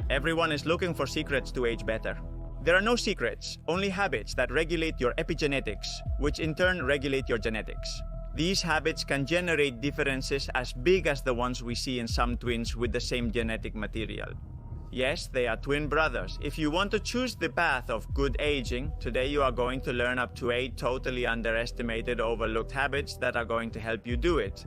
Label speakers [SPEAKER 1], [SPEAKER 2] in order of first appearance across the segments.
[SPEAKER 1] Everyone is looking for secrets to age better. There are no secrets, only habits that regulate your epigenetics, which in turn regulate your genetics. These habits can generate differences as big as the ones we see in some twins with the same genetic material. Yes, they are twin brothers. If you want to choose the path of good aging, today you are going to learn up to 8 totally underestimated, overlooked habits that are going to help you do it.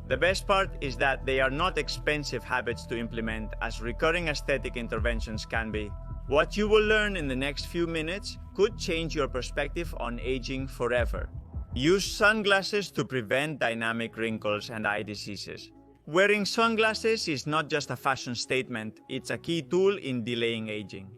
[SPEAKER 1] The best part is that they are not expensive habits to implement as recurring aesthetic interventions can be. What you will learn in the next few minutes could change your perspective on aging forever. Use sunglasses to prevent dynamic wrinkles and eye diseases. Wearing sunglasses is not just a fashion statement, it's a key tool in delaying aging.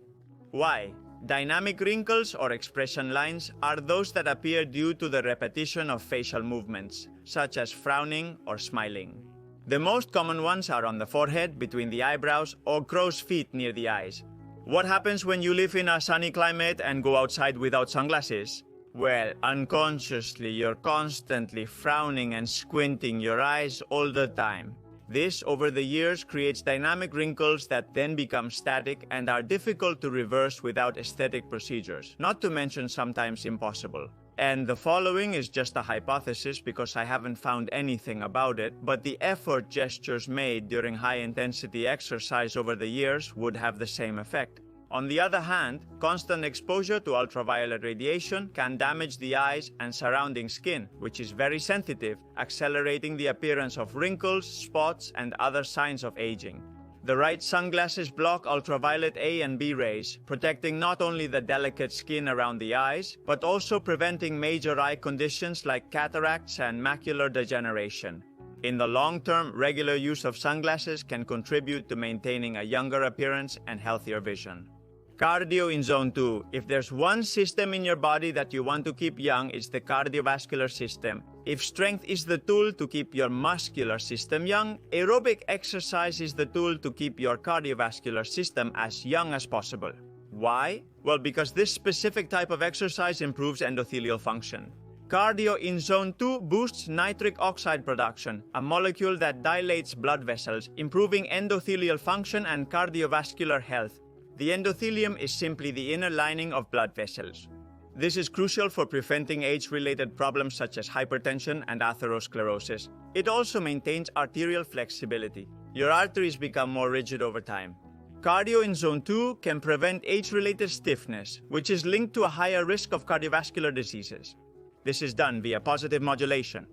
[SPEAKER 1] Why? Dynamic wrinkles or expression lines are those that appear due to the repetition of facial movements, such as frowning or smiling. The most common ones are on the forehead, between the eyebrows, or crow's feet near the eyes. What happens when you live in a sunny climate and go outside without sunglasses? Well, unconsciously, you're constantly frowning and squinting your eyes all the time. This, over the years, creates dynamic wrinkles that then become static and are difficult to reverse without aesthetic procedures, not to mention sometimes impossible. And the following is just a hypothesis because I haven't found anything about it, but the effort gestures made during high-intensity exercise over the years would have the same effect. On the other hand, constant exposure to ultraviolet radiation can damage the eyes and surrounding skin, which is very sensitive, accelerating the appearance of wrinkles, spots, and other signs of aging. The right sunglasses block ultraviolet A and B rays, protecting not only the delicate skin around the eyes, but also preventing major eye conditions like cataracts and macular degeneration. In the long term, regular use of sunglasses can contribute to maintaining a younger appearance and healthier vision. Cardio in Zone 2. If there's one system in your body that you want to keep young, it's the cardiovascular system. If strength is the tool to keep your muscular system young, aerobic exercise is the tool to keep your cardiovascular system as young as possible. Why? Well, because this specific type of exercise improves endothelial function. Cardio in Zone 2 boosts nitric oxide production, a molecule that dilates blood vessels, improving endothelial function and cardiovascular health. The endothelium is simply the inner lining of blood vessels. This is crucial for preventing age-related problems such as hypertension and atherosclerosis. It also maintains arterial flexibility. Your arteries become more rigid over time. Cardio in Zone 2 can prevent age-related stiffness, which is linked to a higher risk of cardiovascular diseases. This is done via positive modulation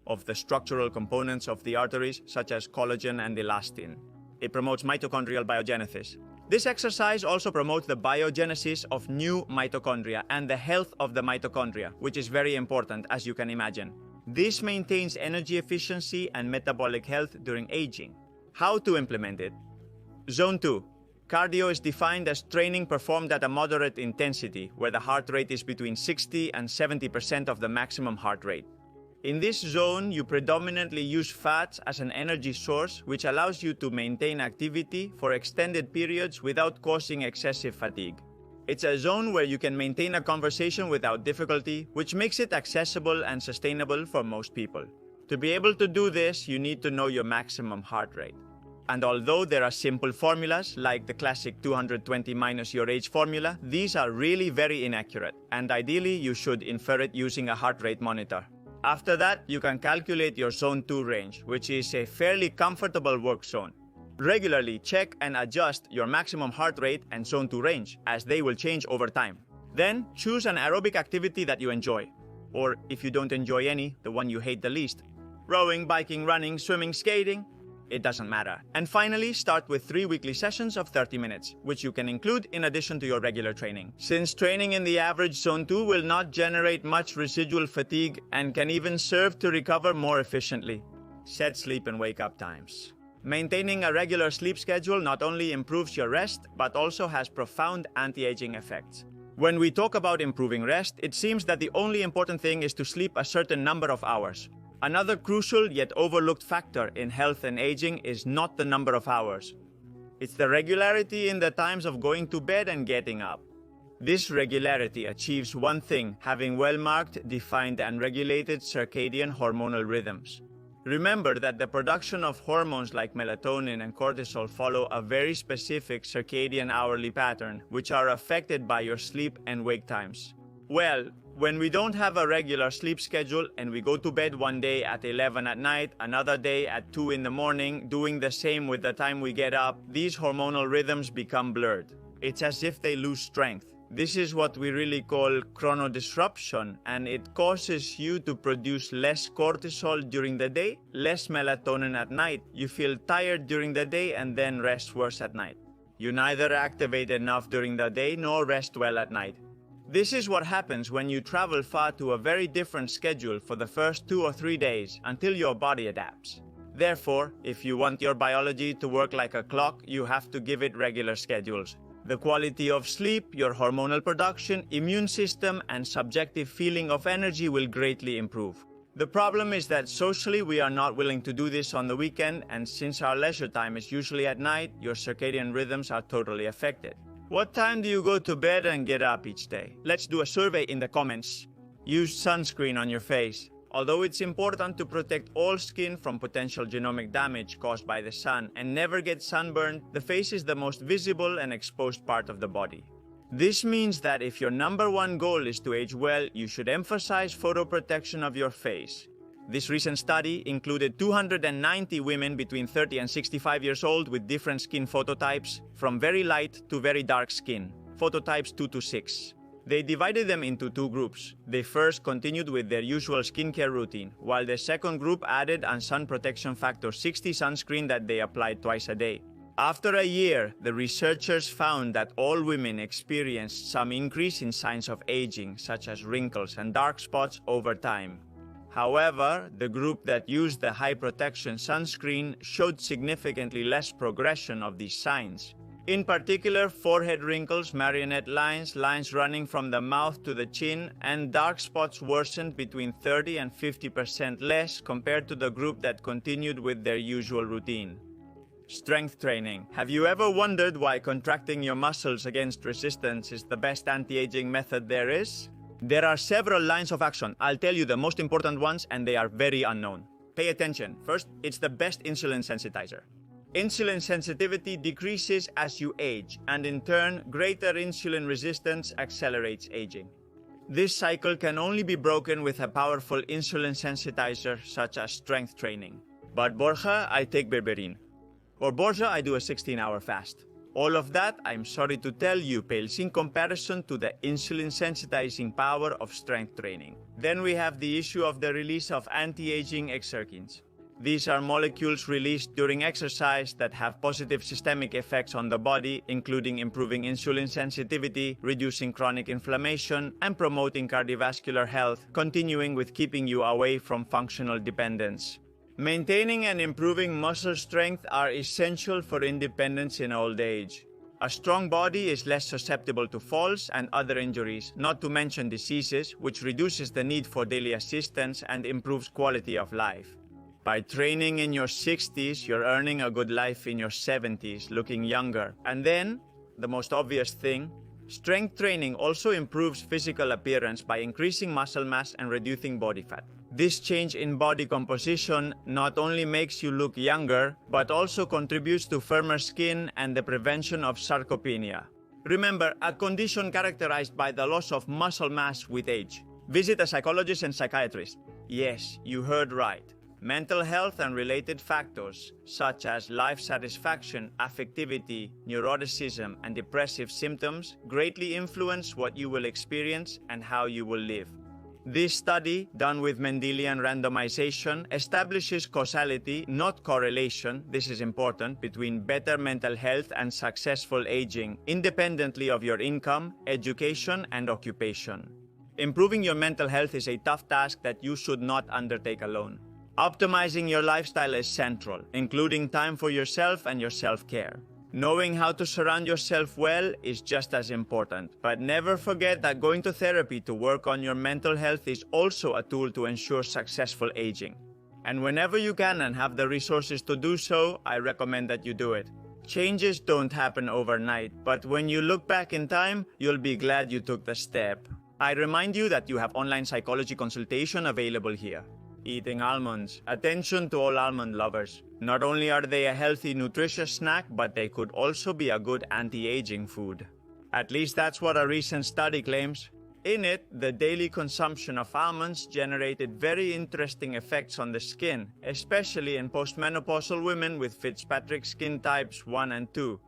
[SPEAKER 1] of the structural components of the arteries, such as collagen and elastin. It promotes mitochondrial biogenesis. This exercise also promotes the biogenesis of new mitochondria and the health of the mitochondria, which is very important, as you can imagine. This maintains energy efficiency and metabolic health during aging. How to implement it? Zone 2. Cardio is defined as training performed at a moderate intensity, where the heart rate is between 60 and 70% of the maximum heart rate. In this zone, you predominantly use fats as an energy source, which allows you to maintain activity for extended periods without causing excessive fatigue. It's a zone where you can maintain a conversation without difficulty, which makes it accessible and sustainable for most people. To be able to do this, you need to know your maximum heart rate. And although there are simple formulas, like the classic 220 minus your age formula, these are really very inaccurate, and ideally you should infer it using a heart rate monitor. After that, you can calculate your Zone 2 range, which is a fairly comfortable work zone. Regularly check and adjust your maximum heart rate and Zone 2 range, as they will change over time. Then, choose an aerobic activity that you enjoy. Or, if you don't enjoy any, the one you hate the least. Rowing, biking, running, swimming, skating, it doesn't matter. And finally, start with 3 weekly sessions of 30 minutes, which you can include in addition to your regular training. Since training in the average Zone 2 will not generate much residual fatigue and can even serve to recover more efficiently. Set sleep and wake up times. Maintaining a regular sleep schedule not only improves your rest, but also has profound anti-aging effects. When we talk about improving rest, it seems that the only important thing is to sleep a certain number of hours. Another crucial yet overlooked factor in health and aging is not the number of hours. It's the regularity in the times of going to bed and getting up. This regularity achieves one thing: having well-marked, defined, and regulated circadian hormonal rhythms. Remember that the production of hormones like melatonin and cortisol follow a very specific circadian hourly pattern, which are affected by your sleep and wake times. Well, when we don't have a regular sleep schedule and we go to bed one day at 11 at night, another day at 2 in the morning, doing the same with the time we get up, these hormonal rhythms become blurred. It's as if they lose strength. This is what we really call chronodisruption, and it causes you to produce less cortisol during the day, less melatonin at night. You feel tired during the day and then rest worse at night. You neither activate enough during the day nor rest well at night. This is what happens when you travel far to a very different schedule for the first 2 or 3 days until your body adapts. Therefore, if you want your biology to work like a clock, you have to give it regular schedules. The quality of sleep, your hormonal production, immune system, and subjective feeling of energy will greatly improve. The problem is that socially we are not willing to do this on the weekend, and since our leisure time is usually at night, your circadian rhythms are totally affected. What time do you go to bed and get up each day? Let's do a survey in the comments. Use sunscreen on your face. Although it's important to protect all skin from potential genomic damage caused by the sun and never get sunburned, the face is the most visible and exposed part of the body. This means that if your number one goal is to age well, you should emphasize photoprotection of your face. This recent study included 290 women between 30 and 65 years old with different skin phototypes, from very light to very dark skin, phototypes 2 to 6. They divided them into 2 groups. They first continued with their usual skincare routine, while the second group added a sun protection factor 60 sunscreen that they applied twice a day. After a year, the researchers found that all women experienced some increase in signs of aging, such as wrinkles and dark spots over time. However, the group that used the high protection sunscreen showed significantly less progression of these signs. In particular, forehead wrinkles, marionette lines, lines running from the mouth to the chin, and dark spots worsened between 30 and 50% less compared to the group that continued with their usual routine. Strength training. Have you ever wondered why contracting your muscles against resistance is the best anti-aging method there is? There are several lines of action. I'll tell you the most important ones, and they are very unknown. Pay attention. First, it's the best insulin sensitizer. Insulin sensitivity decreases as you age, and in turn, greater insulin resistance accelerates aging. This cycle can only be broken with a powerful insulin sensitizer such as strength training. But Borja, I take berberine. For Borja, I do a 16-hour fast. All of that, I'm sorry to tell you, pales in comparison to the insulin sensitizing power of strength training. Then we have the issue of the release of anti-aging exerkins. These are molecules released during exercise that have positive systemic effects on the body, including improving insulin sensitivity, reducing chronic inflammation, and promoting cardiovascular health, continuing with keeping you away from functional dependence. Maintaining and improving muscle strength are essential for independence in old age. A strong body is less susceptible to falls and other injuries, not to mention diseases, which reduces the need for daily assistance and improves quality of life. By training in your 60s, you're earning a good life in your 70s, looking younger. And then, the most obvious thing, strength training also improves physical appearance by increasing muscle mass and reducing body fat. This change in body composition not only makes you look younger, but also contributes to firmer skin and the prevention of sarcopenia. Remember, a condition characterized by the loss of muscle mass with age. Visit a psychologist and psychiatrist. Yes, you heard right. Mental health and related factors, such as life satisfaction, affectivity, neuroticism, and depressive symptoms, greatly influence what you will experience and how you will live. This study, done with Mendelian randomization, establishes causality, not correlation, this is important, between better mental health and successful aging, independently of your income, education, and occupation. Improving your mental health is a tough task that you should not undertake alone. Optimizing your lifestyle is central, including time for yourself and your self-care. Knowing how to surround yourself well is just as important, but never forget that going to therapy to work on your mental health is also a tool to ensure successful aging. And whenever you can and have the resources to do so, I recommend that you do it. Changes don't happen overnight, but when you look back in time, you'll be glad you took the step. I remind you that you have online psychology consultation available here. Eating almonds. Attention to all almond lovers. Not only are they a healthy, nutritious snack, but they could also be a good anti-aging food. At least that's what a recent study claims. In it, the daily consumption of almonds generated very interesting effects on the skin, especially in postmenopausal women with Fitzpatrick skin types 1 and 2.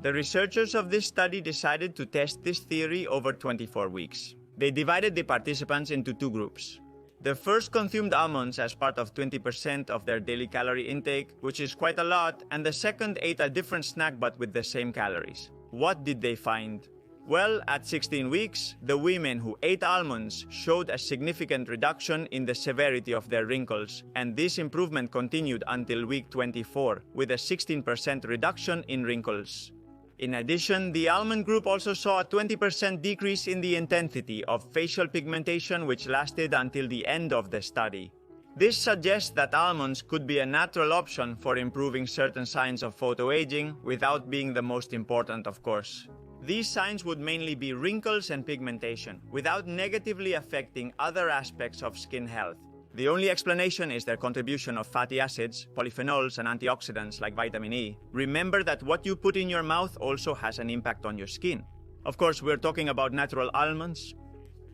[SPEAKER 1] The researchers of this study decided to test this theory over 24 weeks. They divided the participants into two groups. The first consumed almonds as part of 20% of their daily calorie intake, which is quite a lot, and the second ate a different snack but with the same calories. What did they find? Well, at 16 weeks, the women who ate almonds showed a significant reduction in the severity of their wrinkles, and this improvement continued until week 24, with a 16% reduction in wrinkles. In addition, the almond group also saw a 20% decrease in the intensity of facial pigmentation, which lasted until the end of the study. This suggests that almonds could be a natural option for improving certain signs of photoaging, without being the most important, of course. These signs would mainly be wrinkles and pigmentation, without negatively affecting other aspects of skin health. The only explanation is their contribution of fatty acids, polyphenols, and antioxidants like vitamin E. Remember that what you put in your mouth also has an impact on your skin. Of course, we're talking about natural almonds.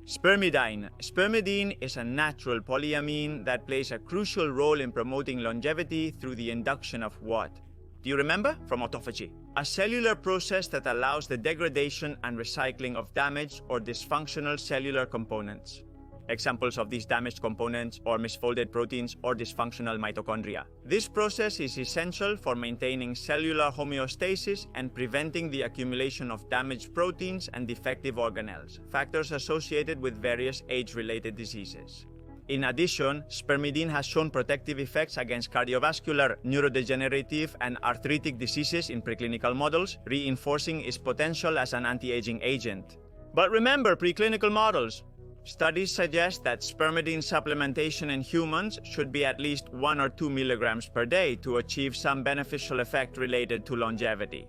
[SPEAKER 1] Spermidine. Spermidine is a natural polyamine that plays a crucial role in promoting longevity through the induction of what? Do you remember? From autophagy. A cellular process that allows the degradation and recycling of damaged or dysfunctional cellular components. Examples of these damaged components or misfolded proteins or dysfunctional mitochondria. This process is essential for maintaining cellular homeostasis and preventing the accumulation of damaged proteins and defective organelles, factors associated with various age-related diseases. In addition, spermidine has shown protective effects against cardiovascular, neurodegenerative, and arthritic diseases in preclinical models, reinforcing its potential as an anti-aging agent. But remember, preclinical models. Studies suggest that spermidine supplementation in humans should be at least 1 or 2 milligrams per day to achieve some beneficial effect related to longevity.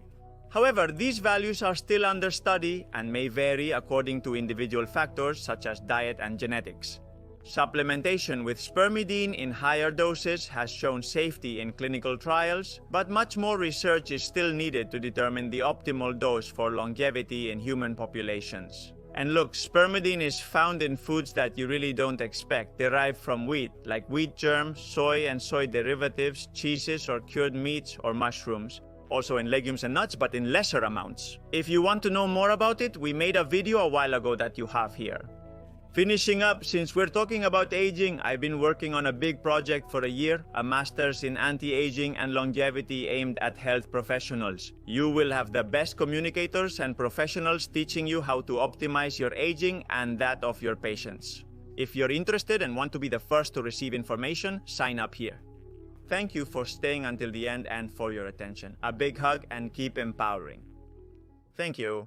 [SPEAKER 1] However, these values are still under study and may vary according to individual factors such as diet and genetics. Supplementation with spermidine in higher doses has shown safety in clinical trials, but much more research is still needed to determine the optimal dose for longevity in human populations. And look, spermidine is found in foods that you really don't expect, derived from wheat, like wheat germs, soy and soy derivatives, cheeses or cured meats or mushrooms. Also in legumes and nuts, but in lesser amounts. If you want to know more about it, we made a video a while ago that you have here. Finishing up, since we're talking about aging, I've been working on a big project for a year, a master's in anti-aging and longevity aimed at health professionals. You will have the best communicators and professionals teaching you how to optimize your aging and that of your patients. If you're interested and want to be the first to receive information, sign up here. Thank you for staying until the end and for your attention. A big hug and keep empowering. Thank you.